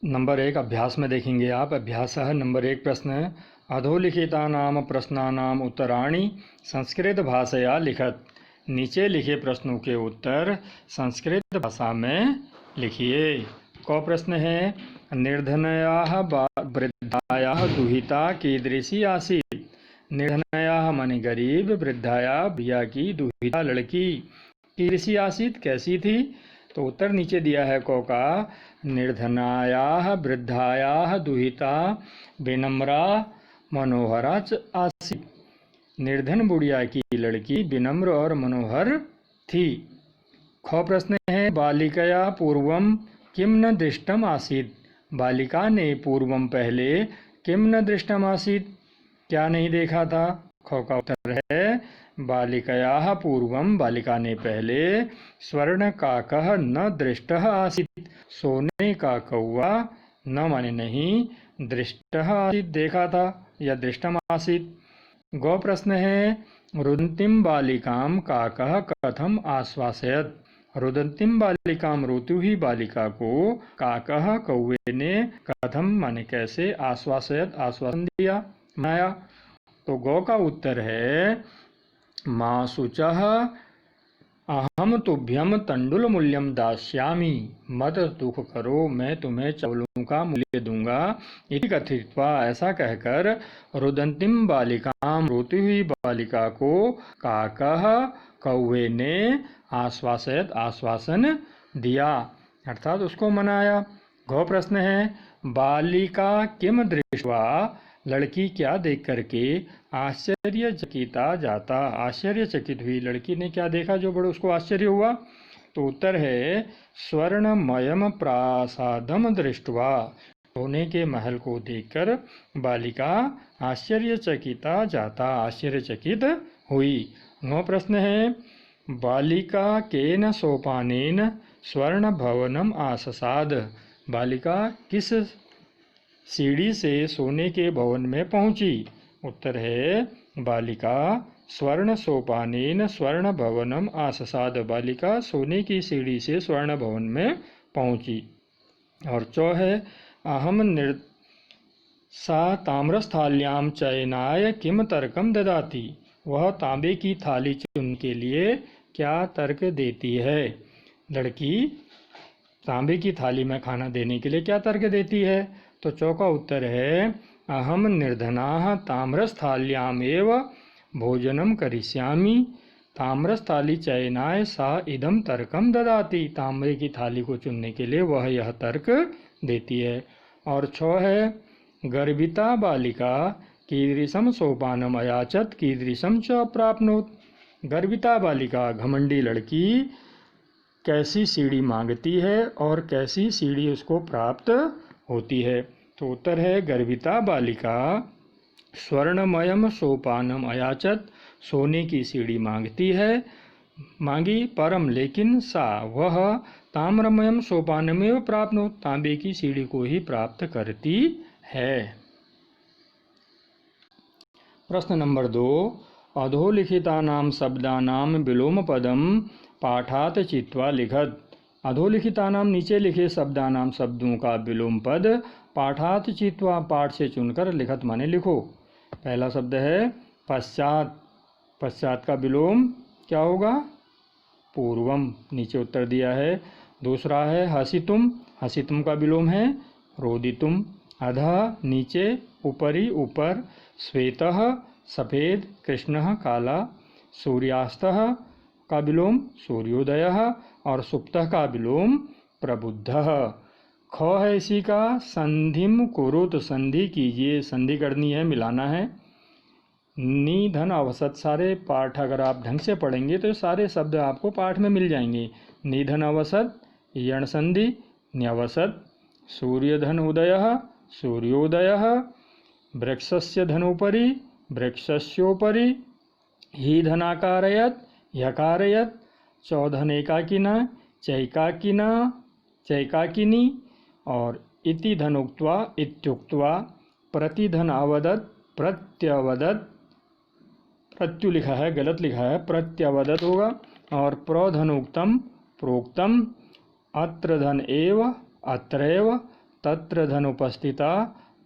Number 1 अभ्यास में देखेंगे आप। अभ्यास है नंबर 1 प्रश्न है अधोलिखितानाम प्रश्नानाम उत्तराणि संस्कृत भाषया लिखत। नीचे लिखे प्रश्नों के उत्तर संस्कृत भाषा में लिखिए। क प्रश्न है निर्धनयाः वृद्धायाः दुहिता कीदृशी आसीत्। निर्धनयाः माने गरीब, वृद्धाया भैया की, दुहिता लड़की, कीदृशी आसीत् कैसी थी। तो उत्तर नीचे दिया है क का निर्धनायाः वृद्धायाः दुहिता विनम्रा मनोहरा च आसीत्। निर्धन बुढ़िया की लड़की विनम्र और मनोहर थी। ख प्रश्न है बालिकया पूर्वम किम न दृष्टम आसीत्। बालिका ने पूर्वम पहले किम न दृष्टम आसीत् क्या नहीं देखा था। ख का उत्तर है बालिकया पूर्वम बालिका ने पहले स्वर्ण काकः न दृष्टः आसीत् सोने का कौवा न माने नहीं दृष्टः आसीत् देखा था या दृष्टम आसीत्। गौ प्रश्न है रुदन्तीं बालिकां काकः कथम आश्वासयत्। रुदन्तीं बालिकां रोती हुई बालिका को काकः कौवे ने कथम माने कैसे आश्वासयत् आश्वासन दिया मनाया। तो गौ का उत्तर है माँ शुचः अहम तुभ्यम तंडुल मूल्यम दास्यामि। मत दुख करो मैं तुम्हें चावलों का मूल्य दूंगा। इति कथित्वा ऐसा कहकर रुदन्तीं बालिकां रोती हुई बालिका को काकः कौवे ने आश्वासयत आश्वासन दिया अर्थात उसको मनाया। गौ प्रश्न है बालिका किम दृष्ट्वा लड़की क्या देख करके आश्चर्यचकिता जाता। आश्चर्यचकित हुई लड़की ने क्या देखा जो बड़ो उसको आश्चर्य हुआ। तो उत्तर है स्वर्णमयम प्रासादम दृष्ट्वा। सोने के महल को देखकर बालिका आश्चर्यचकिता जाता आश्चर्यचकित हुई। 9 प्रश्न है बालिका केन सोपानेन स्वर्ण भवनम आससाद। बालिका किस सीढ़ी से सोने के भवन में पहुंची। उत्तर है बालिका स्वर्ण सोपानेन स्वर्ण भवनम आससाद। बालिका सोने की सीढ़ी से स्वर्ण भवन में पहुंची। और 4 है अहम सा ताम्रस्थाल्याम चयनाय किम तर्कम ददाति। वह तांबे की थाली चुनने के लिए क्या तर्क देती है। लड़की तांबे की थाली में खाना देने के लिए क्या तर्क देती है। तो 4 का उत्तर है अहम निर्धनाः ताम्रस्थाल्यामेव भोजनम करिष्यामि। ताम्रस्थाली चयनाय सा इदम तर्कम ददाति। तांबे की थाली को चुनने के लिए वह यह तर्क देती है। और 6 है गर्भिता बालिका कीदृशम सोपानम अयाचत कीदृशम च प्राप्नोत। गर्भिता बालिका घमंडी लड़की कैसी सीढ़ी मांगती है और कैसी सीढ़ी उसको प्राप्त होती है। तो उत्तर है गर्भिता बालिका स्वर्णमयम सोपानम अयाचत सोने की सीढ़ी मांगती है मांगी परम लेकिन सा वह ताम्रमयम सोपानमेव प्राप्नो तांबे की सीढ़ी को ही प्राप्त करती है। प्रश्न नंबर 2 अधोलिखितानां शब्दानां विलोम पदम पाठात चित्वा लिखत। अधोलिखितानाम नीचे लिखे शब्दानाम शब्दों का विलोम पद पाठात चित्वा पाठ से चुनकर लिखत माने लिखो। पहला शब्द है पश्चात। पश्चात का विलोम क्या होगा पूर्वम नीचे उत्तर दिया है। दूसरा है हसितुम। हसितुम का विलोम है रोदितुम। अधः नीचे ऊपरी ऊपर। श्वेतः सफ़ेद कृष्णः काला। सूर्यास्तः का विलोम सूर्योदयः और सुप्तः का विलोम प्रबुद्धः। ख है इसी का संधिम कुरुत संधि कीजिए। संधि करनी है मिलाना है। निधन अवसत सारे पाठ अगर आप ढंग से पढ़ेंगे तो सारे शब्द आपको पाठ में मिल जाएंगे। निधन अवसत यण संधि न्यवसत। सूर्यधन उदयः सूर्योदयः। वृक्षस्य धनोपरि वृक्षस्योपरि। ही धनाकारयत यकारयत। चौधन एकाकिना चैकाकिना चैकाकिनी। और इति धन उक्त्वा इत्युक्त्वा। प्रतिधन अवदत प्रत्यवदत। प्रत्यु लिखा है गलत लिखा है प्रत्यवदत होगा। और प्रधन उक्तम प्रोक्तम। अत्र धन एव अत्रैव तत्र धनुपस्थिता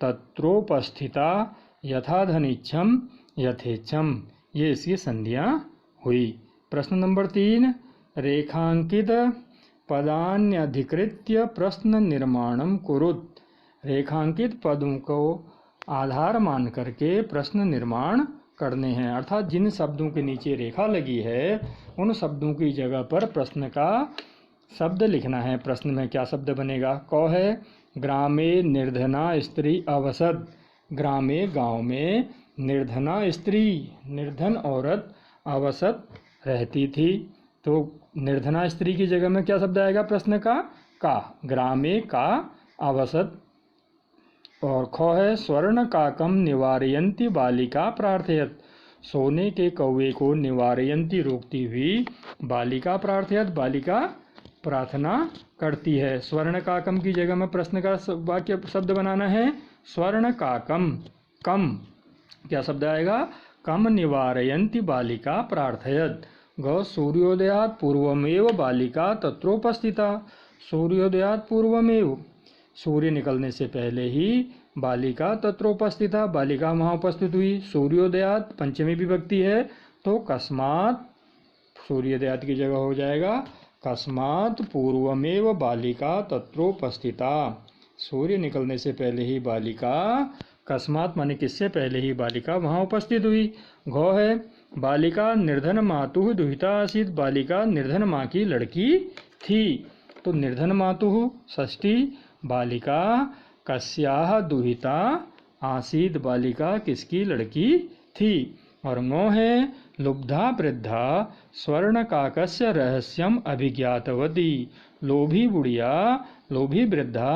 तत्रोपस्थिता यथा धनिच्छम यथेच्छम, ये इसकी संधियाँ हुई। प्रश्न नंबर 3, रेखांकित पदान्यधिकृत्य प्रश्न निर्माणम कुरुत। रेखांकित पदों को आधार मान करके प्रश्न निर्माण करने हैं, अर्थात जिन शब्दों के नीचे रेखा लगी है उन शब्दों की जगह पर प्रश्न का शब्द लिखना है। प्रश्न में क्या शब्द बनेगा? क है ग्रामे निर्धना स्त्री अवसद। ग्रामे गांव में निर्धना स्त्री, निर्धन औरत अवसद रहती थी। तो निर्धना स्त्री की जगह में क्या शब्द आएगा प्रश्न का? ग्रामे का अवसद। और ख है स्वर्ण काकम निवारयंती बालिका प्रार्थयत। सोने के कौवे को निवारयंती रोकती हुई बालिका प्रार्थयत, बालिका प्रार्थना करती है। स्वर्ण काकम की जगह में प्रश्न का वाक्य शब्द बनाना है स्वर्ण काकम। कम क्या शब्द आएगा? कम निवारयंती बालिका प्रार्थयत। ग सूर्योदयात पूर्वमेव बालिका तत्रोपस्थिता। सूर्योदयात पूर्वमेव, सूर्य निकलने से पहले ही बालिका तत्रोपस्थिता, बालिका वहाँ उपस्थित हुई। सूर्योदयात पंचमी विभक्ति है तो कस्मात, सूर्योदयात की जगह हो जाएगा कस्मात पूर्वमेव बालिका तत्रोपस्थिता। सूर्य निकलने से पहले ही बालिका, कस्मात माने किससे पहले ही बालिका वहाँ उपस्थित हुई। घ है बालिका निर्धन मातुः दुहिता आसीत्। बालिका निर्धन माँ की लड़की थी। तो निर्धन मातुः षष्ठी, बालिका कस्याः दुहिता आसीत्। बालिका किसकी लड़की थी। और ङो है लुब्धा वृद्धा स्वर्ण काकस्य रहस्यम अभिज्ञातवती। लोभी बुढ़िया, लोभी वृद्धा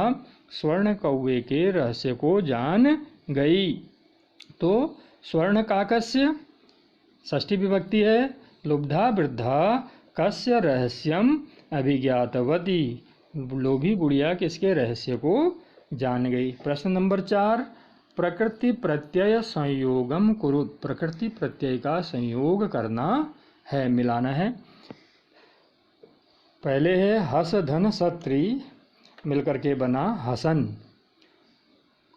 स्वर्ण कौवे के रहस्य को जान गई। तो स्वर्ण काकस्य षष्ठी विभक्ति है, लुब्धा वृद्धा कस्य रहस्यम अभिज्ञातवती। लोभी बुढ़िया किसके रहस्य को जान गई। प्रश्न नंबर 4, प्रकृति प्रत्यय संयोगम कुरुत। प्रकृति प्रत्यय का संयोग करना है, मिलाना है। पहले है हस धन सत्री, मिलकर के बना हसन।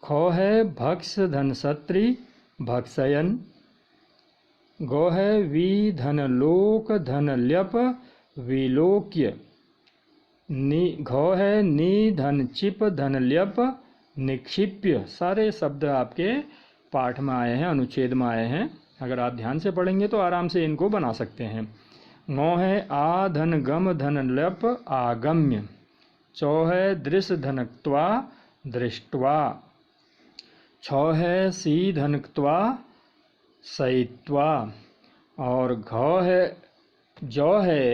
ख है भक्ष धन सत्री भक्षयन। गो है वी धन लोक धन ल्यप विलोक्य। घो है नी धन चिप धन ल्यप निक्षिप्य। सारे शब्द आपके पाठ में आए हैं, अनुच्छेद में आए हैं। अगर आप ध्यान से पढ़ेंगे तो आराम से इनको बना सकते हैं। ङो है आ धन गम धन ल्यप आगम्य। चौ है दृश धनक्त्वा दृष्ट्वा। छ है सी धनक्त्वा सयित्वा। और घ है जौ है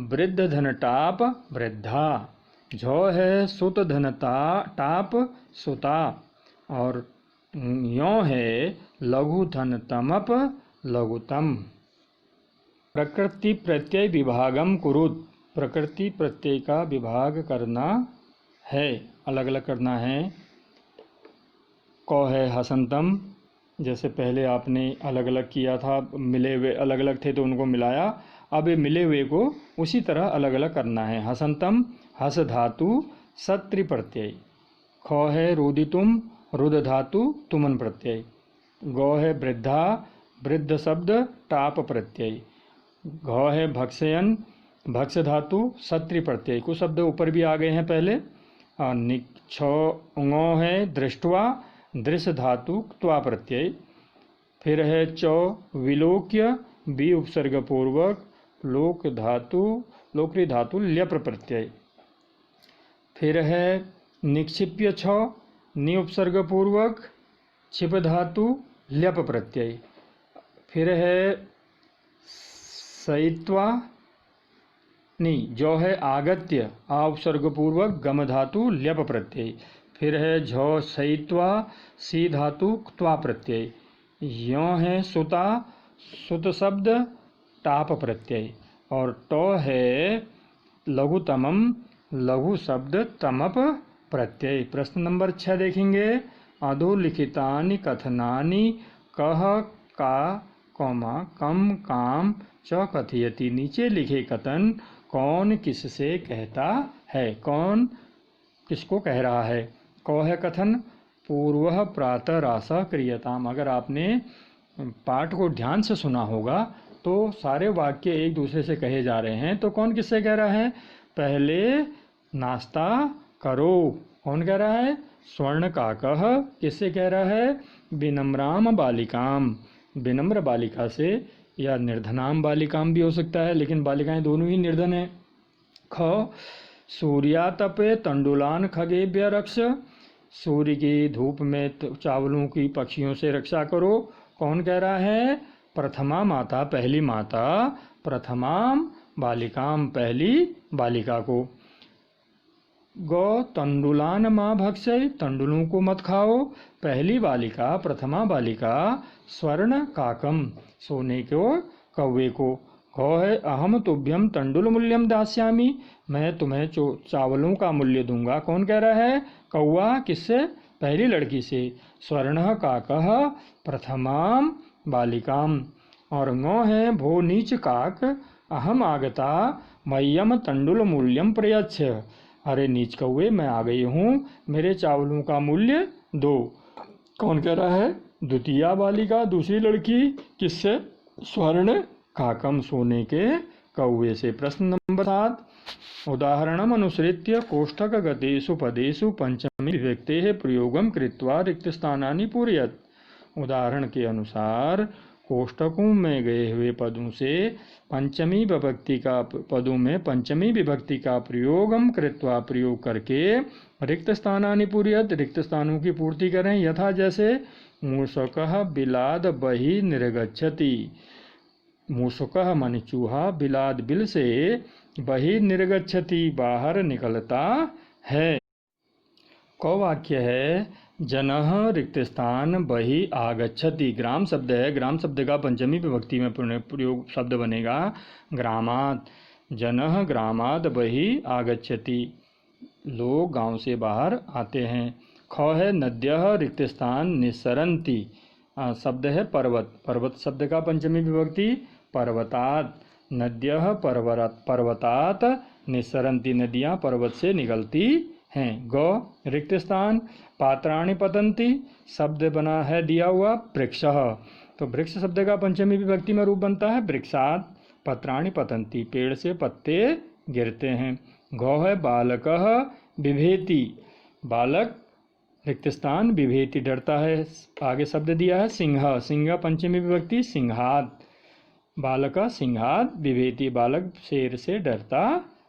वृद्ध धन टाप वृद्धा। झ है सुत धन टाप सुता। और यो है लघु धन तमप लघुतम। प्रकृति प्रत्यय विभागम कुरुत। प्रकृति प्रत्यय का विभाग करना है, अलग अलग करना है। क है हसंतम, जैसे पहले आपने अलग अलग किया था, मिले हुए अलग अलग थे तो उनको मिलाया। अब ये मिले हुए को उसी तरह अलग अलग करना है। हसंतम हस धातु सत्रि प्रत्यय। ख है रुदितुम रुद धातु तुमन प्रत्यय। गौ है वृद्धा वृद्ध शब्द टाप प्रत्यय। घ है भक्षयन भक्ष धातु सत्रि प्रत्यय। कुछ शब्द ऊपर भी आ गए हैं पहले। ङो है दृष्टवा दृश्य धातु त्वा प्रत्यय। फिर है चौ विलोक्य बी उपसर्ग पूर्वक लोक धातु लोकरी धातु ल्यप प्रत्यय। फिर है निक्षिप्य छ नि उपसर्ग पूर्वक छिप धातु ल्यप प्रत्यय। फिर है सयित्वा नी जो है आगत्य आ उपसर्ग पूर्वक गम धातु ल्यप प्रत्यय। फिर है झ सयित्वा सी धातु क्त्वा प्रत्यय। यो है सुता सुत शब्द टाप प्रत्यय। और टो है लघुतमम लघु शब्द तमप प्रत्यय। प्रश्न नंबर 6 देखेंगे। अधोलिखितानि कथनानि कह का कौमा कम काम च कथयति। नीचे लिखे कथन कौन किससे कहता है, कौन किसको कह रहा है। कौ है कथन पूर्व प्रातः रासः क्रियताम। अगर आपने पाठ को ध्यान से सुना होगा तो सारे वाक्य एक दूसरे से कहे जा रहे हैं। तो कौन किससे कह रहा है? पहले नाश्ता करो, कौन कह रहा है? स्वर्ण काकः किससे कह रहा है? विनम्राम बालिकाम, विनम्र बालिका से, या निर्धनाम बालिकाम भी हो सकता है, लेकिन बालिकाएं दोनों ही निर्धन हैं। ख सूर्यातपे तंडुलान खगेभ्य रक्ष, सूर्य की धूप में चावलों की पक्षियों से रक्षा करो, कौन कह रहा है? प्रथमा माता, पहली माता, प्रथमाम बालिकाम, पहली बालिका को। गौ तंडुलान माँ भक्षय, तंडुलों को मत खाओ, पहली बालिका, प्रथमा बालिका, स्वर्ण काकम, सोने को कौवे को। गौ है अहम तुभ्यम तंडुल मूल्यम दास्यामी, मैं तुम्हें चावलों का मूल्य दूंगा, कौन कह रहा है? कौवा, किससे? पहली लड़की से। स्वर्ण काकः प्रथमाम बालिकाम। और गौ है भो नीच काक अहम आगता मह्यम तंडुल मूल्यम प्रयच्छ, अरे नीच कौवे मैं आ गई हूँ, मेरे चावलों का मूल्य दो, कौन कह रहा है? द्वितीया बालिका, दूसरी लड़की, किससे? स्वर्ण काकम, सोने के कौवे से। प्रश्न नंबर 7, उदाहरणम अनुसृत्य कोष्ठकगतेषु पदेषु पंचमी विभक्तेः प्रयोगम कृत्वा रिक्तस्थानानि पूरयत। उदाहरण के अनुसार कोष्ठकों में गए हुए पदों से पंचमी विभक्ति का पदों में पंचमी विभक्ति का प्रयोगम कृत्वा, प्रयोग करके, रिक्त स्थानानि पूरयत, रिक्त स्थानों की पूर्ति करें। यथा जैसे मूषकः बिलाद बहि निर्गच्छति, मूषकः मन चूहा, बिलाद बिल से, बहि निर्गच्छति बाहर निकलता है। कौ वाक्य है जनः रिक्त स्थान बहि आगच्छति, ग्राम शब्द है, ग्राम शब्द का पंचमी विभक्ति में प्रयोग शब्द बनेगा ग्रामात्, जनः ग्रामात् बहि आगच्छति, लोग गांव से बाहर आते हैं। ख है नद्यः रिक्त स्थान निस्सरन्ति, शब्द है पर्वत, पर्वत शब्द का पंचमी विभक्ति पर्वतात्, नद्यः पर्वतात् निस्सरन्ति, नदियाँ पर्वत से निकलती हैं। गौ रिक्त स्थान पात्राणि पतन्ति, शब्द बना है दिया हुआ वृक्षः, तो वृक्ष शब्द का पंचमी विभक्ति में रूप बनता है वृक्षात्, पत्राणि पतन्ति, पेड़ से पत्ते गिरते हैं। गौ है बालकः बिभेति, बालक रिक्त स्थान बिभेति डरता है, आगे शब्द दिया है सिंह, सिंह पंचमी विभक्ति सिंहात्, बालक सिंहात् बिभेति, बालक शेर से डरता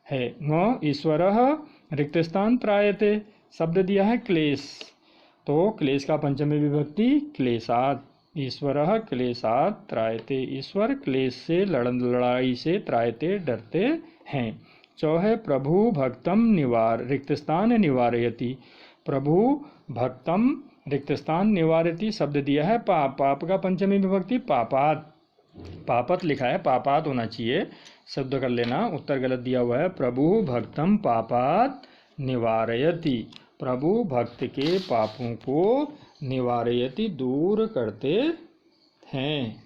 है। गौ ईश्वरः रिक्त स्थान त्रायते, शब्द दिया है क्लेश, तो क्लेश का पंचमी विभक्ति क्लेशात्, ईश्वरः क्लेशात् त्रायते, ईश्वर क्लेश से लड़ाई से त्रायते डरते हैं। चौ है प्रभु भक्तम रिक्त स्थान निवारयति, प्रभु भक्तम रिक्त स्थान निवारयति, शब्द दिया है पाप, पाप का पंचमी विभक्ति पापात्, पापत लिखा है पापात होना चाहिए, शब्द कर लेना, उत्तर गलत दिया हुआ है। प्रभु भक्तम पापात निवारयति, प्रभु भक्त के पापों को निवारयति दूर करते हैं।